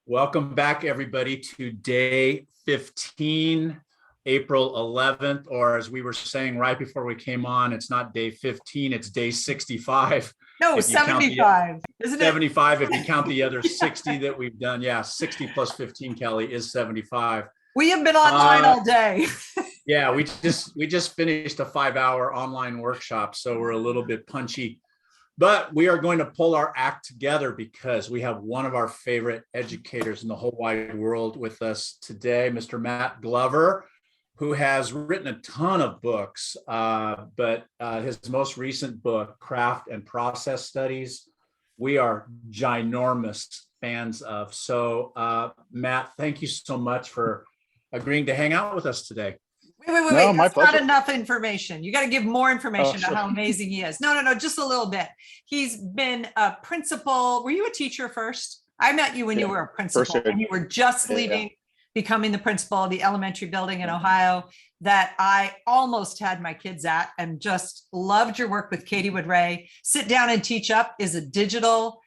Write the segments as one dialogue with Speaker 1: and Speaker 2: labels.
Speaker 1: Welcome back, everybody, to day 15, April 11th, or as we were saying right before we came on, it's not day 15, it's day 65.
Speaker 2: No,
Speaker 1: If you count
Speaker 2: 75, isn't it?
Speaker 1: 75, if you count the other 60 that we've done. Yeah, 60 plus 15, Kelly, is 75.
Speaker 2: We have been online all day.
Speaker 1: Yeah, we just finished a 5-hour online workshop, so we're a little bit punchy. But we are going to pull our act together because we have one of our favorite educators in the whole wide world with us today, Mr. Matt Glover, who has written a ton of books, but his most recent book, Craft and Process Studies, we are ginormous fans of. So, Matt, thank you so much for agreeing to hang out with us today.
Speaker 2: Wait. That's not enough information. You got to give more information about how amazing he is. No, just a little bit. He's been a principal. Were you a teacher first? I met you when you were a principal and you were just leaving, becoming the principal of the elementary building in Ohio that I almost had my kids at, and just loved your work with Katie Wood-Ray. Sit Down and Teach Up is a digital,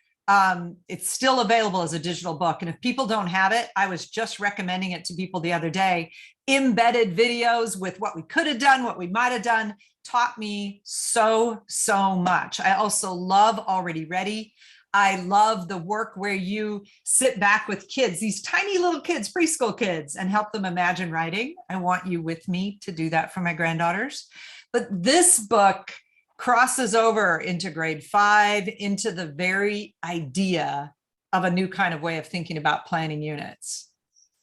Speaker 2: it's still available as a digital book. And if people don't have it, I was just recommending it to people the other day. Embedded videos with what we could have done, what we might have done, taught me so much. I also love Already Ready. I love the work where you sit back with kids, these tiny little kids, preschool kids, and help them imagine writing. I want you with me to do that for my granddaughters. But this book crosses over into grade 5, into the very idea of a new kind of way of thinking about planning units.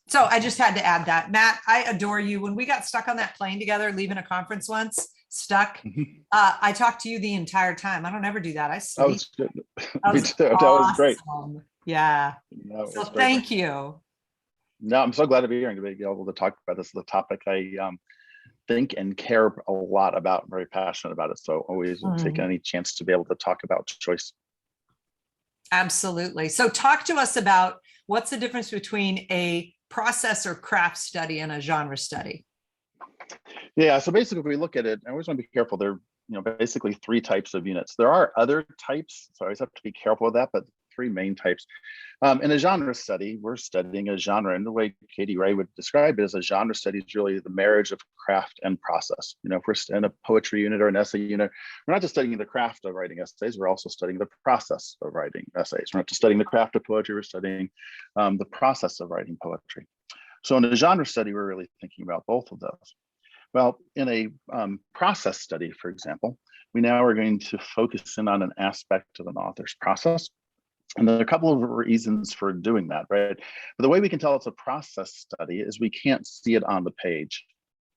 Speaker 2: So I just had to add that. Matt, I adore you. When we got stuck on that plane together, leaving a conference once, I talked to you the entire time. I don't ever do that. I sleep.
Speaker 3: That was good. That was great.
Speaker 2: Yeah. So thank you.
Speaker 3: No, I'm so glad to be here and to be able to talk about this. The topic I think and care a lot about, very passionate about it. So always take any chance to be able to talk about choice.
Speaker 2: Absolutely. So talk to us about what's the difference between a process or craft study and a genre study.
Speaker 3: Yeah, so basically if we look at it, I always want to be careful. There are basically 3 types of units. There are other types, so I always have to be careful with that, but 3 main types. In a genre study, we're studying a genre, and the way Katie Ray would describe it as a genre study is really the marriage of craft and process. If we're in a poetry unit or an essay unit, we're not just studying the craft of writing essays, we're also studying the process of writing essays. We're not just studying the craft of poetry, we're studying the process of writing poetry. So in a genre study, we're really thinking about both of those. Well, in a process study, for example, we now are going to focus in on an aspect of an author's process. And there are a couple of reasons for doing that, right? But the way we can tell it's a process study is we can't see it on the page,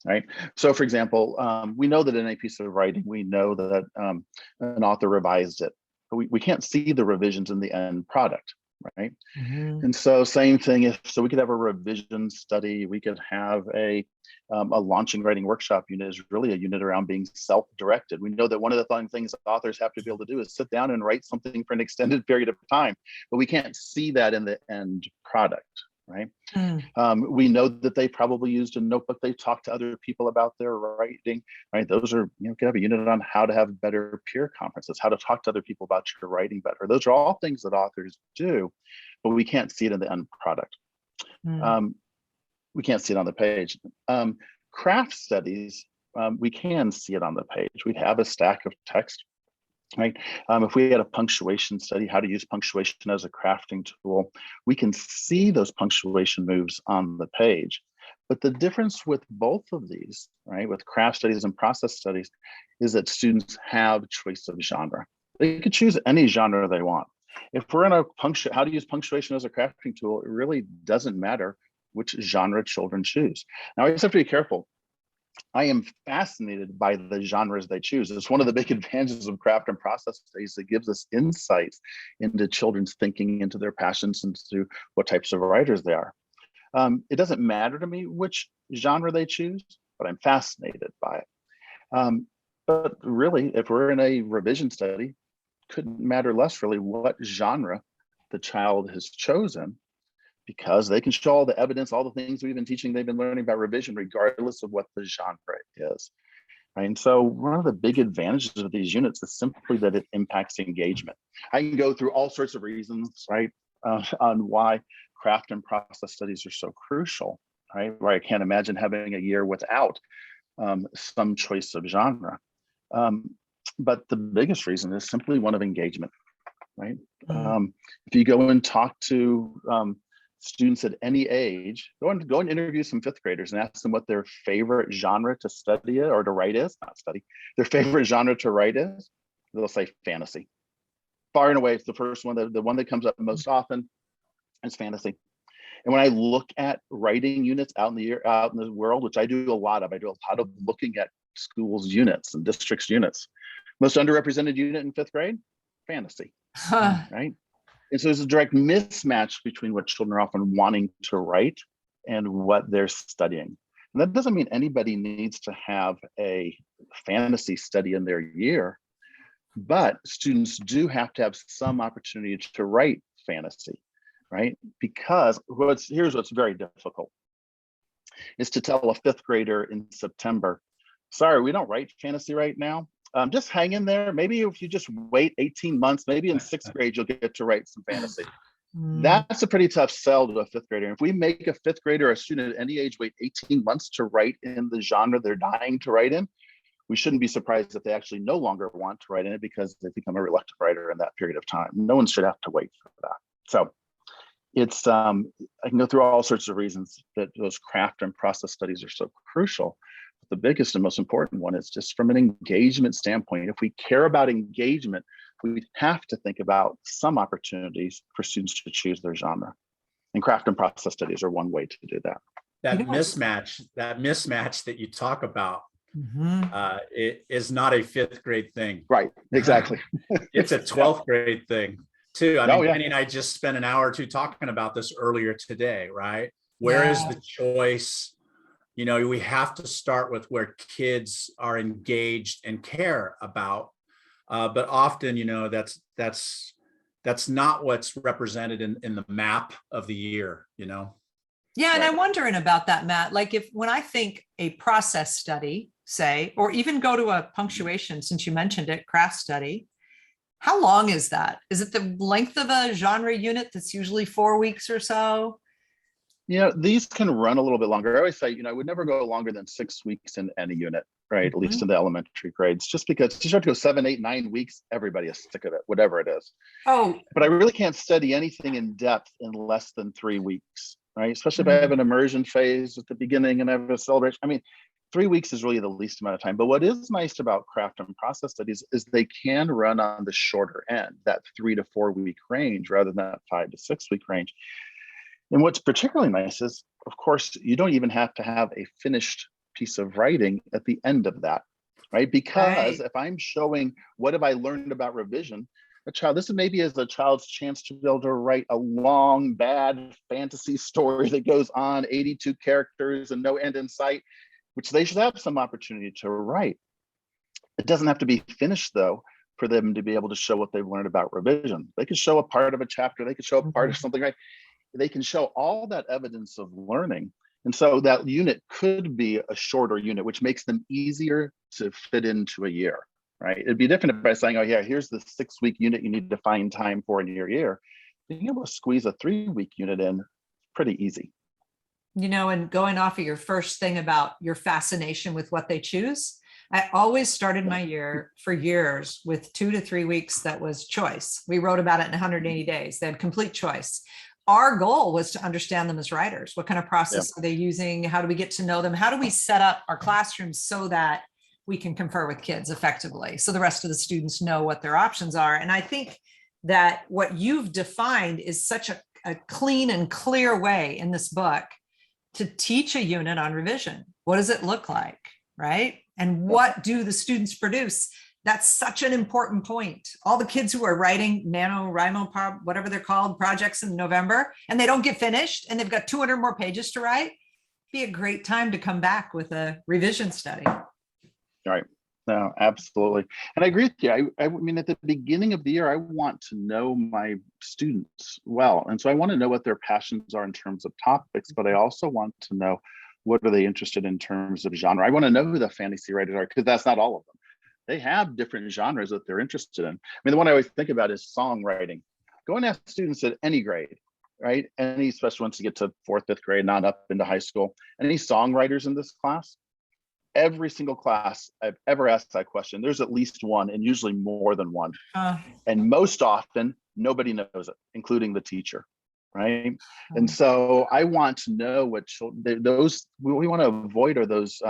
Speaker 3: right? So for example, we know that in a piece of writing, we know that an author revised it, but we can't see the revisions in the end product, right? And so same thing, so we could have a revision study, we could have a launching writing workshop unit is really a unit around being self-directed. We know that one of the fun things authors have to be able to do is sit down and write something for an extended period of time, but we can't see that in the end product, right? We know that they probably used a notebook. They talked to other people about their writing, right? Those are, could have a unit on how to have better peer conferences, how to talk to other people about your writing better. Those are all things that authors do, but we can't see it in the end product. We can't see it on the page. Craft studies, we can see it on the page. We have a stack of text, right? If we had a punctuation study, how to use punctuation as a crafting tool, we can see those punctuation moves on the page. But the difference with both of these, right, with craft studies and process studies, is that students have choice of genre. They could choose any genre they want. If we're in a how to use punctuation as a crafting tool, it really doesn't matter which genre children choose. Now, I just have to be careful. I am fascinated by the genres they choose. It's one of the big advantages of craft and process studies that gives us insights into children's thinking, into their passions, into what types of writers they are. It doesn't matter to me which genre they choose, but I'm fascinated by it. But really, if we're in a revision study, couldn't matter less really what genre the child has chosen, because they can show all the evidence, all the things we've been teaching, they've been learning about revision, regardless of what the genre is. Right? And so one of the big advantages of these units is simply that it impacts engagement. I can go through all sorts of reasons, right? on why craft and process studies are so crucial, right? Where I can't imagine having a year without some choice of genre. But the biggest reason is simply one of engagement, right? If you go and talk to students at any age, go and interview some fifth graders and ask them what their favorite genre to study or to write is, not study, their favorite genre to write is, they'll say fantasy. Far and away, it's the first one, the one that comes up most often is fantasy. And when I look at writing units out in the world, which I do a lot of looking at schools' units and districts' units. Most underrepresented unit in fifth grade, fantasy, right? And so there's a direct mismatch between what children are often wanting to write and what they're studying. And that doesn't mean anybody needs to have a fantasy study in their year, but students do have to have some opportunity to write fantasy, right? Because here's what's very difficult, is to tell a fifth grader in September, sorry, we don't write fantasy right now. Just hang in there. Maybe if you just wait 18 months, maybe in sixth grade, you'll get to write some fantasy. That's a pretty tough sell to a fifth grader. If we make a fifth grader or a student at any age wait 18 months to write in the genre they're dying to write in, we shouldn't be surprised if they actually no longer want to write in it because they become a reluctant writer in that period of time. No one should have to wait for that. So it's, I can go through all sorts of reasons that those craft and process studies are so crucial. The biggest and most important one is just from an engagement standpoint. If we care about engagement, we have to think about some opportunities for students to choose their genre. And craft and process studies are one way to do that.
Speaker 1: That mismatch that you talk about, it is not a fifth grade thing.
Speaker 3: Right, exactly.
Speaker 1: It's a 12th grade thing too. I mean, Penny and I just spent an hour or two talking about this earlier today, right? Where is the choice? You know, we have to start with where kids are engaged and care about, but often, you know, that's not what's represented in the map of the year, you know?
Speaker 2: Yeah, and I'm wondering about that, Matt. Like when I think a process study, say, or even go to a punctuation, since you mentioned it, craft study, how long is that? Is it the length of a genre unit that's usually 4 weeks or so?
Speaker 3: You know, these can run a little bit longer. I always say, you know, I would never go longer than 6 weeks in any unit, right? At least in the elementary grades, just because you start to go 7, 8, 9 weeks, everybody is sick of it, whatever it is. But I really can't study anything in depth in less than 3 weeks, right? Especially if I have an immersion phase at the beginning and I have a celebration. I mean, 3 weeks is really the least amount of time. But what is nice about craft and process studies is they can run on the shorter end, that 3 to 4 week range, rather than that 5 to 6 week range. And what's particularly nice is, of course, you don't even have to have a finished piece of writing at the end of that, right? Because if I'm showing what have I learned about revision, this maybe is a child's chance to be able to write a long, bad fantasy story that goes on 82 characters and no end in sight, which they should have some opportunity to write. It doesn't have to be finished, though, for them to be able to show what they've learned about revision. They could show a part of a chapter, they could show a part of something, right? They can show all that evidence of learning. And so that unit could be a shorter unit, which makes them easier to fit into a year, right? It'd be different if I was saying, oh yeah, here's the 6 week unit you need to find time for in your year. Being able to squeeze a 3 week unit in, pretty easy.
Speaker 2: You know, and going off of your first thing about your fascination with what they choose, I always started my year for years with 2 to 3 weeks that was choice. We wrote about it in 180 days. They had complete choice. Our goal was to understand them as writers. What kind of process are they using? How do we get to know them? How do we set up our classrooms so that we can confer with kids effectively, so the rest of the students know what their options are? And I think that what you've defined is such a clean and clear way in this book to teach a unit on revision. What does it look like, right? And what do the students produce? That's such an important point. All the kids who are writing NaNoWriMo, whatever they're called, projects in November, and they don't get finished, and they've got 200 more pages to write, be a great time to come back with a revision study.
Speaker 3: Right. No, absolutely. And I agree with you. I mean, at the beginning of the year, I want to know my students well. And so I want to know what their passions are in terms of topics, but I also want to know what are they interested in terms of genre. I want to know who the fantasy writers are, because that's not all of them. They have different genres that they're interested in. I mean, the one I always think about is songwriting. go and ask students at any grade, right? Any, especially once you get to 4th, 5th grade, not up into high school, any songwriters in this class, every single class I've ever asked that question, there's at least one, and usually more than one. And most often, nobody knows it, including the teacher, right? And so I want to know what children, those, we want to avoid are those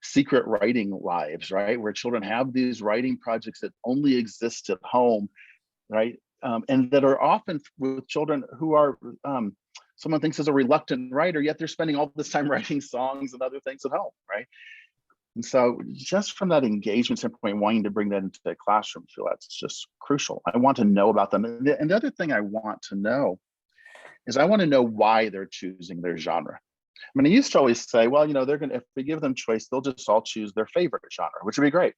Speaker 3: secret writing lives, right? Where children have these writing projects that only exist at home, right? And that are often with children who are, someone thinks is a reluctant writer, yet they're spending all this time writing songs and other things at home, right? And so just from that engagement standpoint, wanting to bring that into the classroom, I feel that's just crucial. I want to know about them. And the other thing I want to know is I want to know why they're choosing their genre. I mean, I used to always say, well, you know, they're going to, if we give them choice, they'll just all choose their favorite genre, which would be great.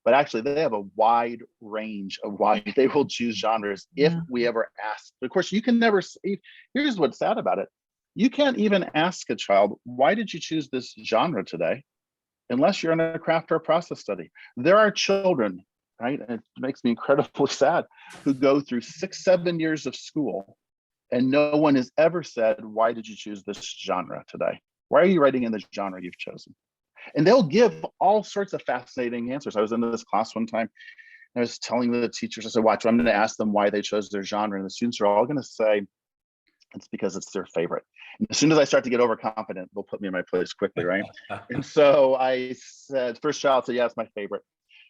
Speaker 3: But actually, they have a wide range of why they will choose genres if we ever ask. But of course, you can never see. Here's what's sad about it. You can't even ask a child, why did you choose this genre today? Unless you're in a craft or process study. There are children, right? And it makes me incredibly sad, who go through 6, 7 years of school and no one has ever said, why did you choose this genre today? Why are you writing in the genre you've chosen? And they'll give all sorts of fascinating answers. I was in this class one time, and I was telling the teachers, I said, watch, I'm going to ask them why they chose their genre. And the students are all going to say, it's because it's their favorite. And as soon as I start to get overconfident, they'll put me in my place quickly, right? And so I said, first child said, yeah, it's my favorite.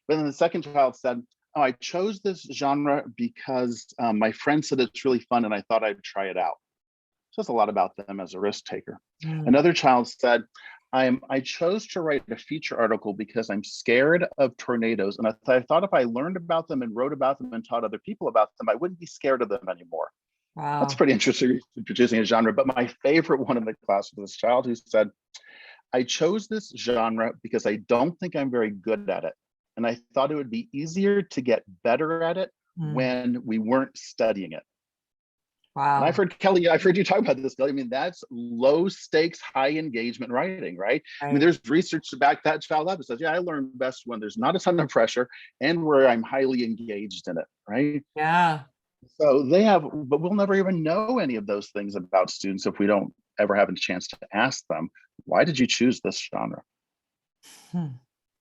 Speaker 3: But then the second child said, oh, I chose this genre because my friend said it's really fun and I thought I'd try it out. So that's a lot about them as a risk taker. Another child said, I chose to write a feature article because I'm scared of tornadoes. And I thought if I learned about them and wrote about them and taught other people about them, I wouldn't be scared of them anymore.
Speaker 2: Wow.
Speaker 3: That's pretty interesting for choosing a genre. But my favorite one in the class was this child who said, I chose this genre because I don't think I'm very good at it. And I thought it would be easier to get better at it when we weren't studying it.
Speaker 2: Wow.
Speaker 3: And I've heard, Kelly, I've heard you talk about this, Kelly. I mean, that's low stakes, high engagement writing, right? I mean, there's research to back that child up. It says, yeah, I learn best when there's not a ton of pressure and where I'm highly engaged in it, right?
Speaker 2: Yeah.
Speaker 3: So they have, but we'll never even know any of those things about students if we don't ever have a chance to ask them, why did you choose this genre?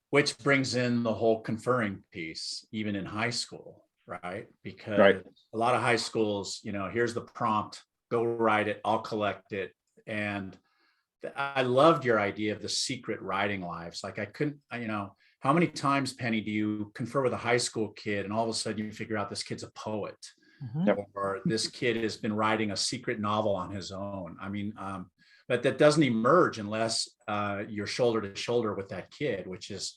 Speaker 1: Which brings in the whole conferring piece, even in high school, right? Because a lot of high schools, you know, here's the prompt, go write it, I'll collect it. And I loved your idea of the secret writing lives. Like I couldn't, you know, how many times, Penny, do you confer with a high school kid and all of a sudden you figure out this kid's a poet? Or this kid has been writing a secret novel on his own. I mean, but that doesn't emerge unless you're shoulder to shoulder with that kid, which is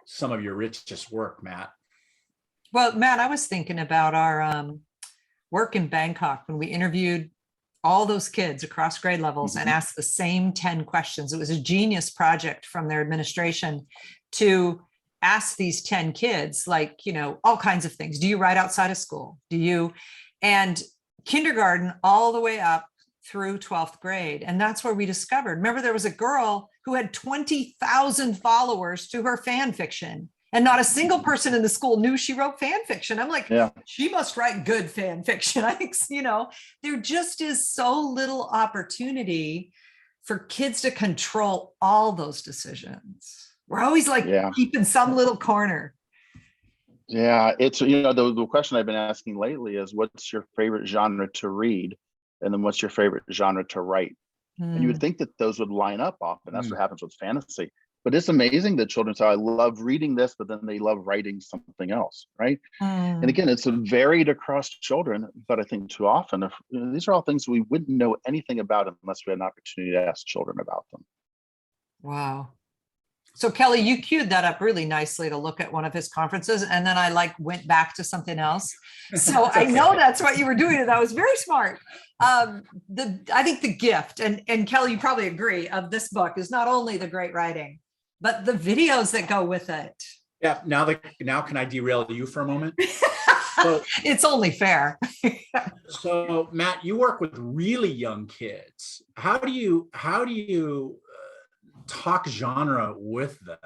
Speaker 1: some of your richest work, Matt.
Speaker 2: Well, Matt, I was thinking about our work in Bangkok when we interviewed all those kids across grade levels and asked the same 10 questions. It was a genius project from their administration to ask these 10 kids, like, you know, all kinds of things. Do you write outside of school? Do you? And kindergarten all the way up through 12th grade. And that's where we discovered, remember, there was a girl who had 20,000 followers to her fan fiction. And not a single person in the school knew she wrote fan fiction. I'm like, she must write good fan fiction. I think, you know, there just is so little opportunity for kids to control all those decisions. We're always like keeping some little corner.
Speaker 3: Yeah, it's, you know, the question I've been asking lately is, what's your favorite genre to read? And then what's your favorite genre to write? And you would think that those would line up often. That's what happens with fantasy. But it's amazing that children say, I love reading this, but then they love writing something else, right? And again, it's varied across children, but I think too often, if, you know, these are all things we wouldn't know anything about unless we had an opportunity to ask children about them.
Speaker 2: Wow. So Kelly, you queued that up really nicely to look at one of his conferences. And then I went back to something else. So I know that's what you were doing. And that was very smart. I think the gift, and Kelly, you probably agree, of this book is not only the great writing, but the videos that go with it.
Speaker 1: Yeah. Now can I derail you for a moment? So,
Speaker 2: it's only fair.
Speaker 1: So Matt, you work with really young kids. How do you talk genre with them?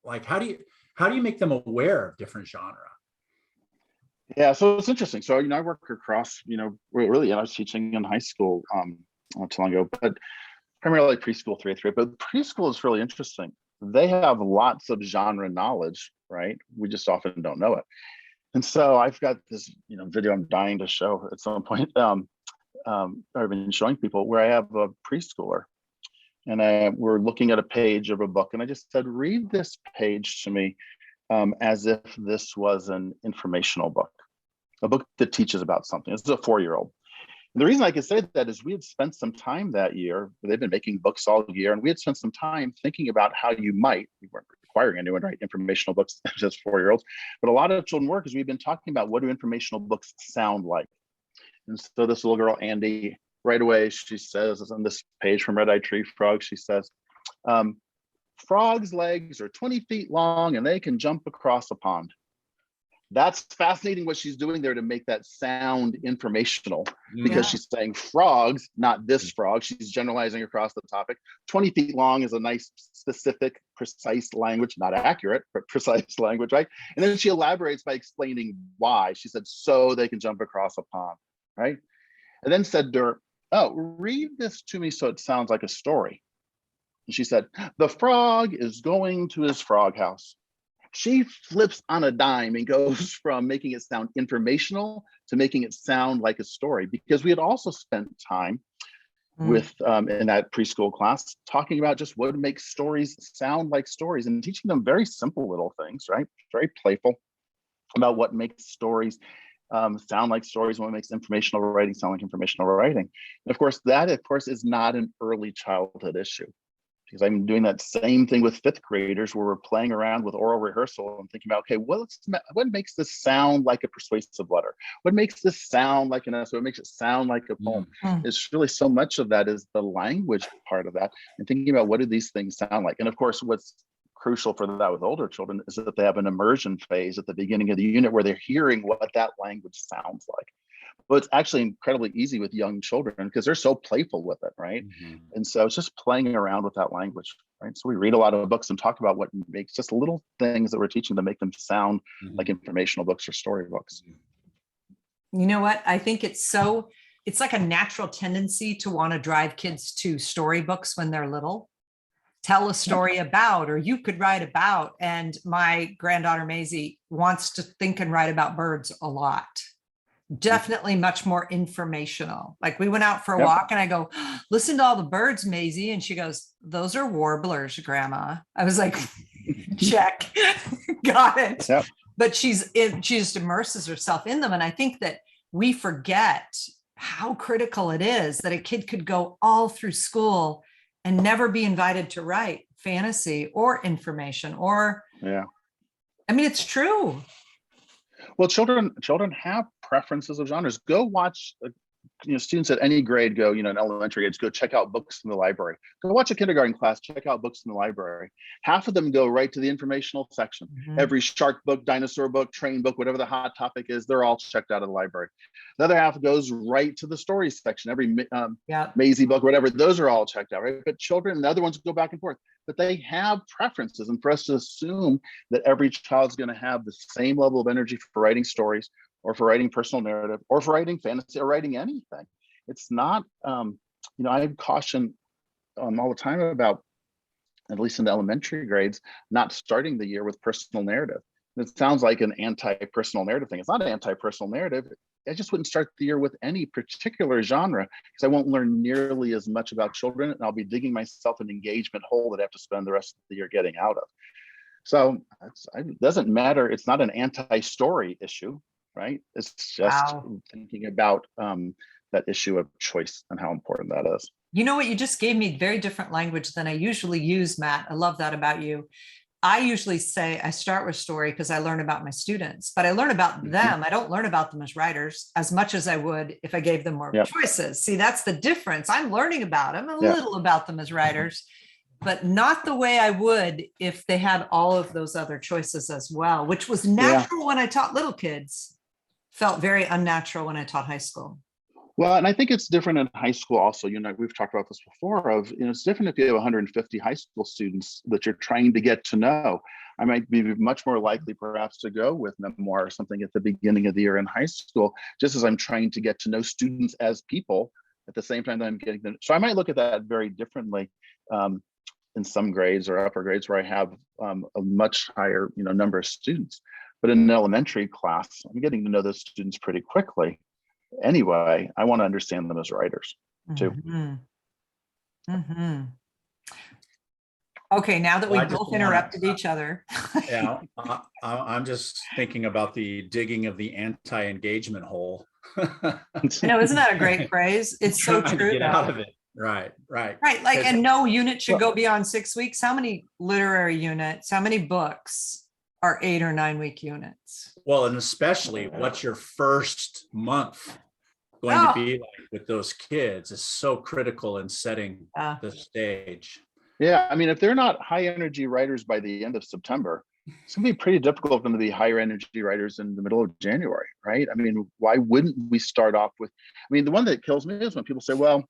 Speaker 1: Like, how do you make them aware of different genre?
Speaker 3: Yeah, so it's interesting. So, I work across, really, I was teaching in high school not too long ago, but primarily preschool, 3 through 8. But preschool is really interesting. They have lots of genre knowledge, right? We just often don't know it. And so I've got this, video I'm dying to show at some point. I've been showing people where I have a preschooler, and we're looking at a page of a book, and I just said, read this page to me as if this was an informational book, a book that teaches about something. This is a 4-year-old. And the reason I can say that is we had spent some time that year, they've been making books all year, and we had spent some time thinking about how we weren't requiring anyone to write informational books, just 4-year-olds, but a lot of children were, because we've been talking about what do informational books sound like. And so this little girl, Andy, right away, she says on this page from Red-Eyed Tree Frog, she says, frogs' legs are 20 feet long and they can jump across a pond. That's fascinating what she's doing there to make that sound informational, because she's saying frogs, not this frog. She's generalizing across the topic. 20 feet long is a nice, specific, precise language, not accurate, but precise language, right? And then she elaborates by explaining why. She said, so they can jump across a pond, right? And then said to her, oh, read this to me so it sounds like a story. And she said, the frog is going to his frog house. She flips on a dime and goes from making it sound informational to making it sound like a story, because we had also spent time with in that preschool class talking about just what makes stories sound like stories, and teaching them very simple little things, right? Very playful about what makes stories sound like stories, what makes informational writing sound like informational writing. And of course, that is not an early childhood issue, because I'm doing that same thing with 5th graders, where we're playing around with oral rehearsal and thinking about, okay, what makes this sound like a persuasive letter? What makes this sound like an essay? What makes it sound like a poem? It's really, so much of that is the language part of that, and thinking about what do these things sound like. And of course, what's crucial for that with older children is that they have an immersion phase at the beginning of the unit where they're hearing what that language sounds like. But it's actually incredibly easy with young children because they're so playful with it, right? And so it's just playing around with that language, right? So we read a lot of books and talk about what makes just little things that we're teaching to make them sound like informational books or storybooks.
Speaker 2: You know what? I think it's like a natural tendency to want to drive kids to storybooks when they're little. Tell a story about, or you could write about. And my granddaughter Maisie wants to think and write about birds a lot. Definitely much more informational. Like, we went out for a walk and I go, listen to all the birds, Maisie. And she goes, those are warblers, Grandma. I was like, check, got it. But she just immerses herself in them. And I think that we forget how critical it is that a kid could go all through school and never be invited to write fantasy or information or, I mean, it's true.
Speaker 3: Well, children have preferences of genres. Go watch, students at any grade go, in elementary grades, go check out books in the library. Go watch a kindergarten class, check out books in the library. Half of them go right to the informational section. Every shark book, dinosaur book, train book, whatever the hot topic is, they're all checked out of the library. The other half goes right to the stories section. Every Maisie book, whatever, those are all checked out, right? But children, the other ones go back and forth. But they have preferences, and for us to assume that every child's going to have the same level of energy for writing stories, or for writing personal narrative, or for writing fantasy, or writing anything, it's not. I caution all the time about, at least in the elementary grades, not starting the year with personal narrative. It sounds like an anti-personal narrative thing. It's not an anti-personal narrative. I just wouldn't start the year with any particular genre, because I won't learn nearly as much about children, and I'll be digging myself an engagement hole that I have to spend the rest of the year getting out of. So it doesn't matter. It's not an anti-story issue, right? It's just thinking about that issue of choice and how important that is.
Speaker 2: You know what? You just gave me very different language than I usually use, Matt. I love that about you. I usually say I start with story because I learn about my students, but I learn about them. I don't learn about them as writers as much as I would if I gave them more choices. See, that's the difference. I'm learning about them, a little about them as writers, but not the way I would if they had all of those other choices as well, which was natural when I taught little kids, felt very unnatural when I taught high school.
Speaker 3: Well, and I think it's different in high school also. We've talked about this before it's different if you have 150 high school students that you're trying to get to know. I might be much more likely perhaps to go with memoir or something at the beginning of the year in high school, just as I'm trying to get to know students as people at the same time that I'm getting them. So I might look at that very differently in some grades or upper grades where I have a much higher, number of students. But in an elementary class, I'm getting to know those students pretty quickly. Anyway, I want to understand them as writers too.
Speaker 2: Okay, now that we both interrupted each other.
Speaker 1: Yeah, I'm just thinking about the digging of the anti-engagement hole.
Speaker 2: Isn't that a great phrase? It's so true.
Speaker 1: To get out of it. Right.
Speaker 2: Like, and no unit should go beyond 6 weeks. How many literary units, how many books are 8 or 9 week units?
Speaker 1: Well, and especially what's your first month going to be like with those kids is so critical in setting the stage.
Speaker 3: Yeah, I mean, if they're not high energy writers by the end of September, it's going to be pretty difficult for them to be higher energy writers in the middle of January, right? I mean, why wouldn't we start off with, the one that kills me is when people say, well,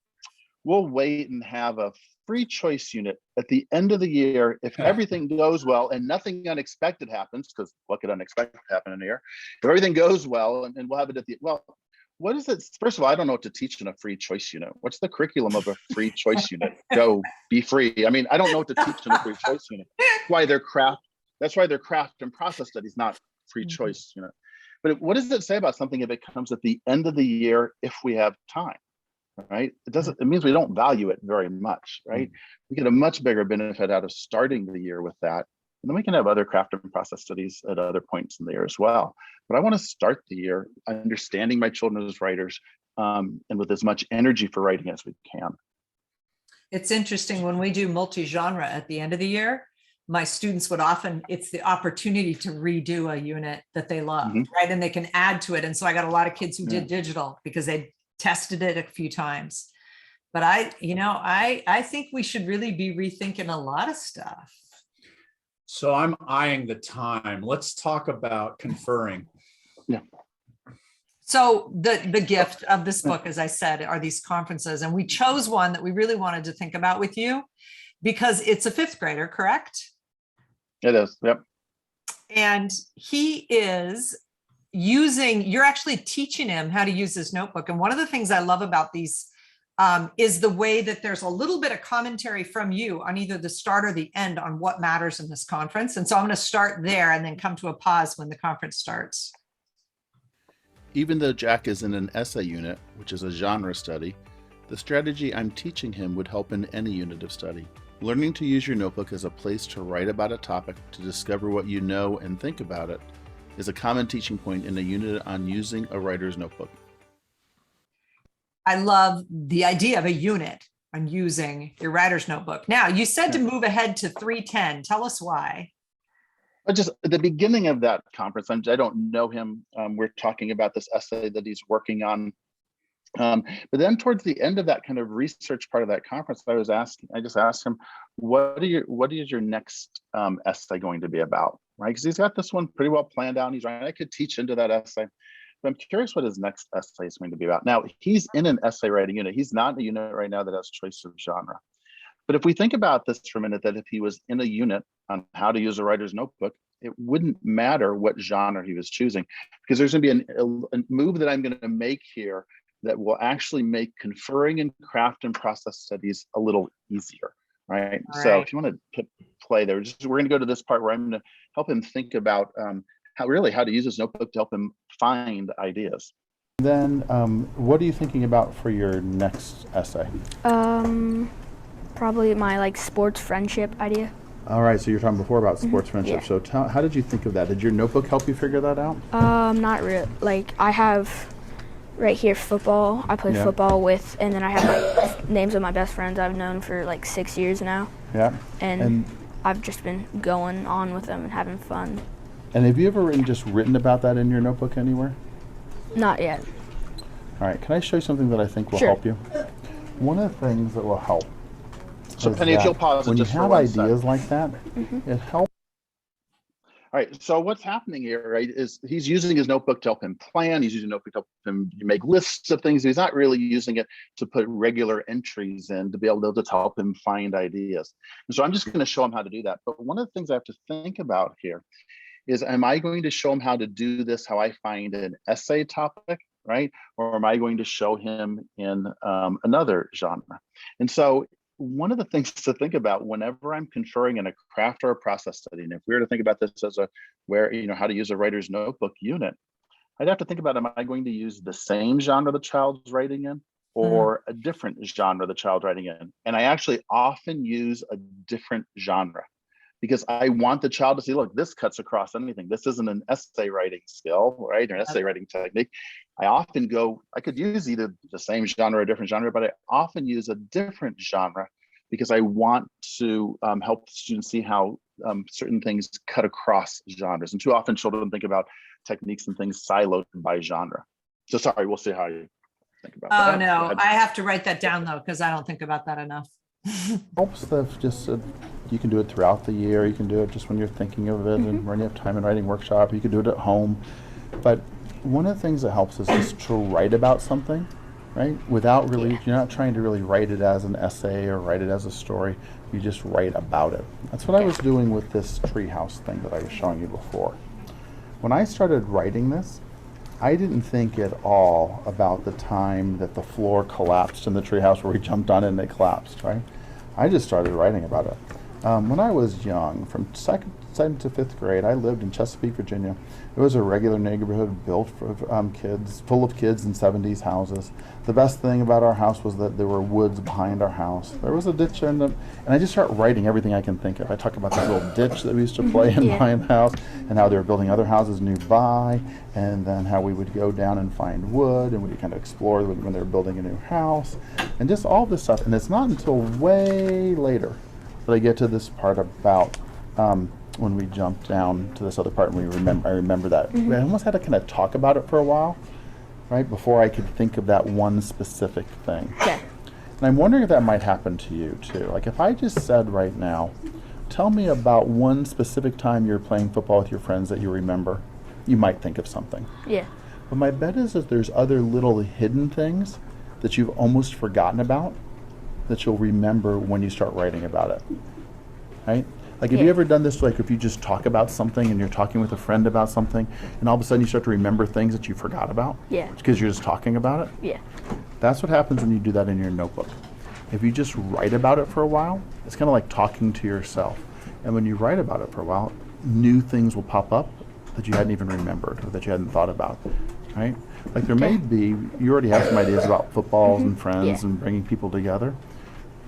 Speaker 3: we'll wait and have a free choice unit at the end of the year if everything goes well and nothing unexpected happens, because what could unexpected happen in a year? If everything goes well, and we'll have it at the, well, what is it? First of all, I don't know what to teach in a free choice unit. What's the curriculum of a free choice unit? Go be free. I don't know what to teach in a free choice unit. That's why they're craft and process studies, not free choice unit. But what does it say about something if it comes at the end of the year if we have time? Right? It means we don't value it very much, right? We get a much bigger benefit out of starting the year with that. And then we can have other craft and process studies at other points in the year as well. But I want to start the year understanding my children as writers and with as much energy for writing as we can.
Speaker 2: It's interesting when we do multi-genre at the end of the year, my students would often, it's the opportunity to redo a unit that they love, right? And they can add to it. And so I got a lot of kids who did digital because they tested it a few times. But I think we should really be rethinking a lot of stuff.
Speaker 1: So I'm eyeing the time. Let's talk about conferring.
Speaker 3: Yeah.
Speaker 2: So the gift of this book, as I said, are these conferences. And we chose one that we really wanted to think about with you because it's a 5th grader, correct?
Speaker 3: It is, yep.
Speaker 2: And he is you're actually teaching him how to use this notebook. And one of the things I love about these is the way that there's a little bit of commentary from you on either the start or the end on what matters in this conference. And so I'm going to start there and then come to a pause when the conference starts.
Speaker 4: Even though Jack is in an essay unit, which is a genre study, the strategy I'm teaching him would help in any unit of study. Learning to use your notebook as a place to write about a topic, to discover what you know and think about it, is a common teaching point in a unit on using a writer's notebook.
Speaker 2: I love the idea of a unit on using your writer's notebook. Now, you said to move ahead to 310. Tell us why.
Speaker 3: Just at the beginning of that conference, I don't know him. We're talking about this essay that he's working on. But then towards the end of that kind of research part of that conference, I just asked him, what is your next essay going to be about? Right? Because he's got this one pretty well planned out. He's right. I could teach into that essay. But I'm curious what his next essay is going to be about. Now, he's in an essay writing unit. He's not in a unit right now that has choice of genre. But if we think about this for a minute, that if he was in a unit on how to use a writer's notebook, it wouldn't matter what genre he was choosing, because there's going to be a move that I'm going to make here that will actually make conferring and craft and process studies a little easier, right? So if you want to play there, we're going to go to this part where I'm going to help him think about how to use his notebook to help him find ideas.
Speaker 4: Then what are you thinking about for your next essay?
Speaker 5: Probably my sports friendship idea.
Speaker 4: All right, so you're talking before about sports friendship.
Speaker 5: Yeah.
Speaker 4: So how did you think of that? Did your notebook help you figure that out?
Speaker 5: Not really. I have right here football. I play football with, and then I have names of my best friends I've known for 6 years now.
Speaker 4: Yeah.
Speaker 5: And I've just been going on with them and having fun.
Speaker 4: And have you ever written about that in your notebook anywhere?
Speaker 5: Not yet.
Speaker 4: All right, can I show you something that I think will help you? One of the things that will help.
Speaker 3: So Penny, if you'll pause
Speaker 4: when you
Speaker 3: just for
Speaker 4: have
Speaker 3: one
Speaker 4: ideas
Speaker 3: sec.
Speaker 4: like that, it helps.
Speaker 3: All right, so what's happening here, right, is he's using his notebook to help him plan. He's using a notebook to help him make lists of things. He's not really using it to put regular entries in to be able to help him find ideas. And so I'm just going to show him how to do that. But one of the things I have to think about here is, am I going to show him how to do this, how I find an essay topic, right? Or am I going to show him in another genre? And so one of the things to think about whenever I'm conferring in a craft or a process study, and if we were to think about this as how to use a writer's notebook unit, I'd have to think about, am I going to use the same genre the child's writing in or a different genre the child's writing in? And I actually often use a different genre because I want the child to see, look, this cuts across anything. This isn't an essay writing skill, right? Or an essay writing technique. I could use either the same genre or a different genre, but I often use a different genre because I want to help the students see how certain things cut across genres. And too often children think about techniques and things siloed by genre. So sorry, we'll see how you think about that.
Speaker 2: Oh no, I have to write that down though, because I don't think about that enough.
Speaker 4: Helps that just you can do it throughout the year. You can do it just when you're thinking of it and when you have time in writing workshop. You can do it at home. But one of the things that helps is just to write about something, right? Without really, you're not trying to really write it as an essay or write it as a story. You just write about it. That's what I was doing with this treehouse thing that I was showing you before. When I started writing this, I didn't think at all about the time that the floor collapsed in the treehouse where we jumped on it and it collapsed, right? I just started writing about it. When I was young, from second to fifth grade, I lived in Chesapeake, Virginia. It was a regular neighborhood built for kids, full of kids in 70s houses. The best thing about our house was that there were woods behind our house. There was a ditch and I just start writing everything I can think of. I talk about this little ditch that we used to play in behind the house and how they were building other houses nearby, and then how we would go down and find wood and we'd kind of explore when they were building a new house and just all this stuff. And it's not until way later that I get to this part about when we jumped down to this other part, and I remember that. I almost had to kind of talk about it for a while, right, before I could think of that one specific thing.
Speaker 5: Yeah.
Speaker 4: And I'm wondering if that might happen to you too. Like if I just said right now, tell me about one specific time you were playing football with your friends that you remember, you might think of something.
Speaker 5: Yeah.
Speaker 4: But my bet is that there's other little hidden things that you've almost forgotten about that you'll remember when you start writing about it, right? Like, have you ever done this, like if you just talk about something and you're talking with a friend about something and all of a sudden you start to remember things that you forgot about?
Speaker 5: Yeah.
Speaker 4: Because you're just talking about it?
Speaker 5: Yeah.
Speaker 4: That's what happens when you do that in your notebook. If you just write about it for a while, it's kind of like talking to yourself. And when you write about it for a while, new things will pop up that you hadn't even remembered or that you hadn't thought about, right? Like there may be, you already have some ideas about footballs and friends and bringing people together.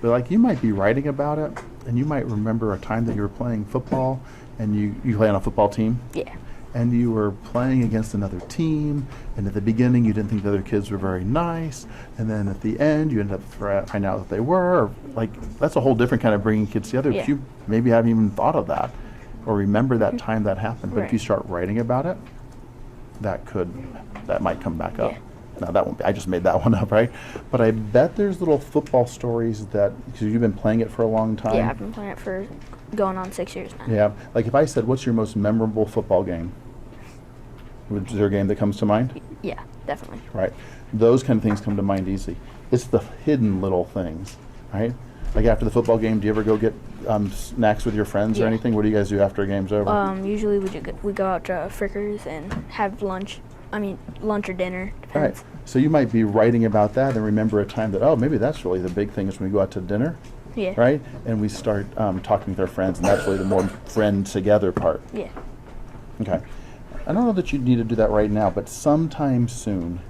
Speaker 4: But like you might be writing about it and you might remember a time that you were playing football and you play on a football team.
Speaker 5: Yeah.
Speaker 4: And you were playing against another team, and at the beginning you didn't think the other kids were very nice, and then at the end you ended up finding out that they were. Like that's a whole different kind of bringing kids together.
Speaker 5: Yeah.
Speaker 4: But you maybe haven't even thought of that or remember that time that happened. But if you start writing about it, that might come back up.
Speaker 5: Yeah.
Speaker 4: Now that won't be, I just made that one up, right? But I bet there's little football stories that, because you've been playing it for a long time.
Speaker 5: Yeah, I've been playing it for going on 6 years now.
Speaker 4: Yeah, like if I said, what's your most memorable football game? Is there a game that comes to mind?
Speaker 5: Yeah, definitely.
Speaker 4: Right. Those kind of things come to mind easy. It's the hidden little things, right? Like after the football game, do you ever go get snacks with your friends or anything? What do you guys do after a game's over?
Speaker 5: Usually we go out to Frickers and have lunch. I mean, lunch or dinner, depends.
Speaker 4: Right. So you might be writing about that and remember a time that, oh, maybe that's really the big thing is when we go out to dinner.
Speaker 5: Yeah.
Speaker 4: Right? And we start talking with our friends, and that's really the more friend together part.
Speaker 5: Yeah.
Speaker 4: Okay. I don't know that you need to do that right now, but sometime soon.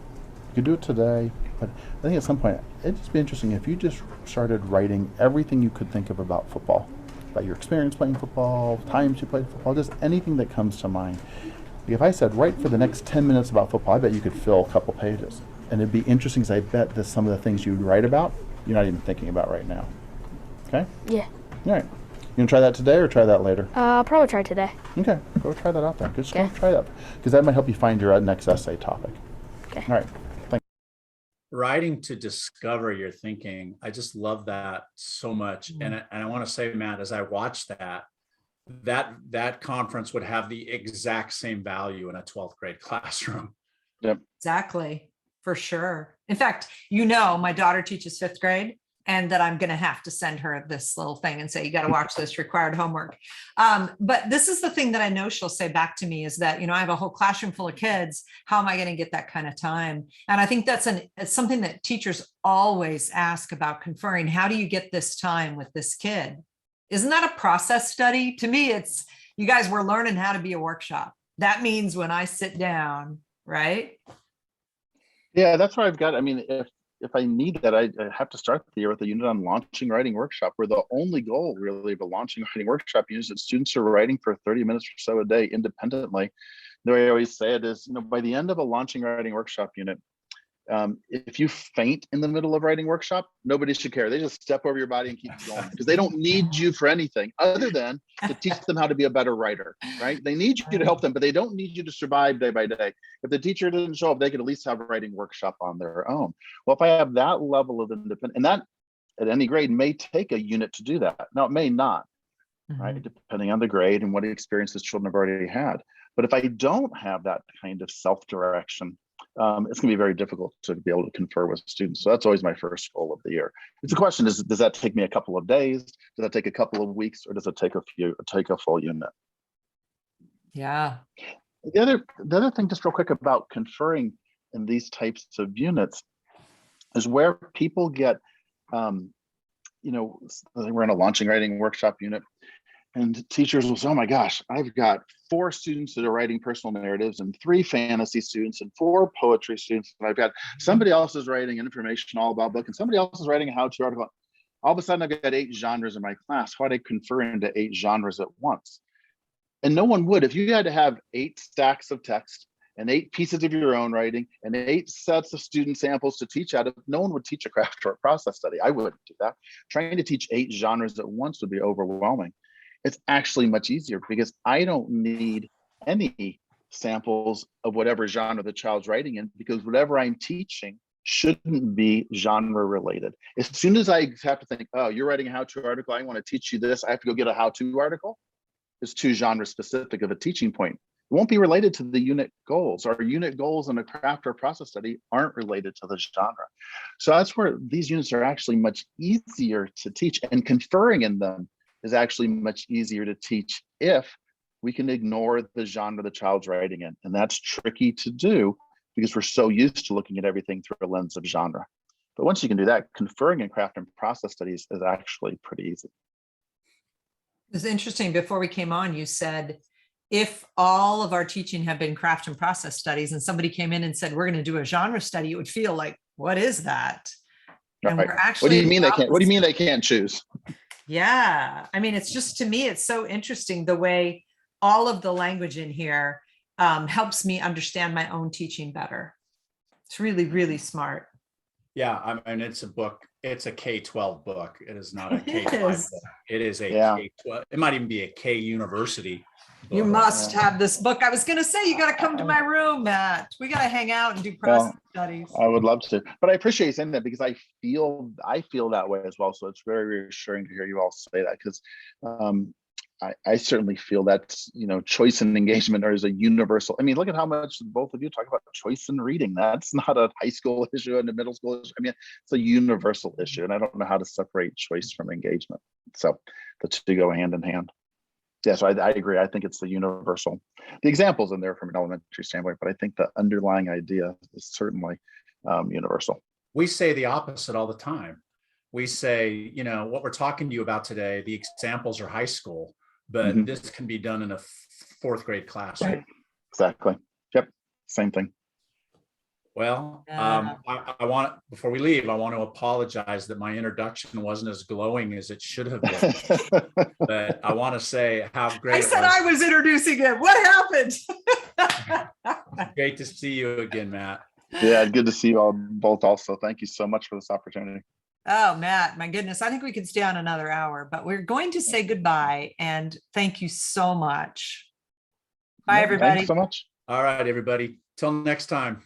Speaker 4: You could do it today, but I think at some point, it'd just be interesting if you just started writing everything you could think of about football, about your experience playing football, times you played football, just anything that comes to mind. If I said, write for the next 10 minutes about football, I bet you could fill a couple pages. And it'd be interesting because I bet that some of the things you'd write about, you're not even thinking about right now. Okay?
Speaker 5: Yeah.
Speaker 4: All right. You gonna try that today or try that later?
Speaker 5: I'll probably try today.
Speaker 4: Okay. Go try that out then. Just go try that. Because that might help you find your next essay topic.
Speaker 5: Okay.
Speaker 4: All right. Thanks.
Speaker 1: Writing to discover your thinking. I just love that so much. And I want to say, Matt, as I watch that, that conference would have the exact same value in a 12th grade classroom.
Speaker 3: Yep.
Speaker 2: Exactly, for sure. In fact, my daughter teaches 5th grade, and that I'm going to have to send her this little thing and say, you got to watch this required homework. But this is the thing that I know she'll say back to me is that, I have a whole classroom full of kids. How am I going to get that kind of time? And I think it's something that teachers always ask about conferring. How do you get this time with this kid? Isn't that a process study? To me, it's, you guys were learning how to be a workshop. That means when I sit down, right?
Speaker 3: Yeah, that's where I've got, if I need that, I have to start the year with a unit on launching writing workshop, where the only goal really of a launching writing workshop unit is that students are writing for 30 minutes or so a day independently. The way I always say it is, by the end of a launching writing workshop unit, if you faint in the middle of writing workshop, nobody should care. They just step over your body and keep going, because they don't need you for anything other than to teach them how to be a better writer, right? They need you to help them, but they don't need you to survive day by day. If the teacher didn't show up, they could at least have a writing workshop on their own. Well, if I have that level of independence, and that at any grade may take a unit to do that. Now, it may not, right? Depending on the grade and what experiences children have already had. But if I don't have that kind of self-direction, it's going to be very difficult to be able to confer with students. So that's always my first goal of the year. It's the question is, does that take me a couple of days? Does that take a couple of weeks, or does it take a full unit?
Speaker 2: Yeah.
Speaker 3: The other thing, just real quick, about conferring in these types of units is where people get, we're in a launching writing workshop unit, and teachers will say, oh my gosh, I've got 4 students that are writing personal narratives, and 3 fantasy students, and 4 poetry students. And I've got somebody else is writing an information all about book, and somebody else is writing a how-to article. All of a sudden, I've got 8 genres in my class. Why do I confer into 8 genres at once? And no one would. If you had to have 8 stacks of text and 8 pieces of your own writing and 8 sets of student samples to teach out of, no one would teach a craft or a process study. I wouldn't do that. Trying to teach 8 genres at once would be overwhelming. It's actually much easier because I don't need any samples of whatever genre the child's writing in, because whatever I'm teaching shouldn't be genre related. As soon as I have to think, oh, you're writing a how-to article, I want to teach you this, I have to go get a how-to article, it's too genre specific of a teaching point. It won't be related to the unit goals. Our unit goals in a craft or process study aren't related to the genre. So that's where these units are actually much easier to teach, and conferring in them is actually much easier to teach if we can ignore the genre the child's writing in. And that's tricky to do because we're so used to looking at everything through a lens of genre. But once you can do that, conferring in craft and process studies is actually pretty easy.
Speaker 2: It's interesting. Before we came on, you said, if all of our teaching had been craft and process studies and somebody came in and said, we're going to do a genre study, it would feel like, what is that? And
Speaker 3: right.
Speaker 2: we're actually,
Speaker 3: what do you mean they can't choose?
Speaker 2: Yeah. It's just, to me, it's so interesting the way all of the language in here helps me understand my own teaching better. It's really, really smart.
Speaker 1: Yeah. It's a book. It's a K-12 book. It is not a K-5 book. It is a K-12. It might even be a K university book.
Speaker 2: You must have this book. I was going to say, you got to come to my room, Matt. We got to hang out and do process studies.
Speaker 3: I would love to, but I appreciate you saying that because I feel that way as well. So it's very reassuring to hear you all say that, because I certainly feel that, choice and engagement is a universal. Look at how much both of you talk about choice and reading. That's not a high school issue and a middle school issue. It's a universal issue, and I don't know how to separate choice from engagement. So the two go hand in hand. Yeah, so I agree. I think it's the universal. The examples in there from an elementary standpoint, but I think the underlying idea is certainly universal.
Speaker 1: We say the opposite all the time. We say, what we're talking to you about today, the examples are high school, but this can be done in a 4th grade class.
Speaker 3: Right. Exactly. Yep. Same thing.
Speaker 1: Well, I want, before we leave, I want to apologize that my introduction wasn't as glowing as it should have been. But I want to say how great.
Speaker 2: I said I was introducing him. What happened?
Speaker 1: Great to see you again, Matt.
Speaker 3: Yeah, good to see you all both also. Thank you so much for this opportunity.
Speaker 2: Oh, Matt, my goodness. I think we could stay on another hour, but we're going to say goodbye and thank you so much. Bye, everybody.
Speaker 3: Thanks so much.
Speaker 1: All right, everybody. Till next time.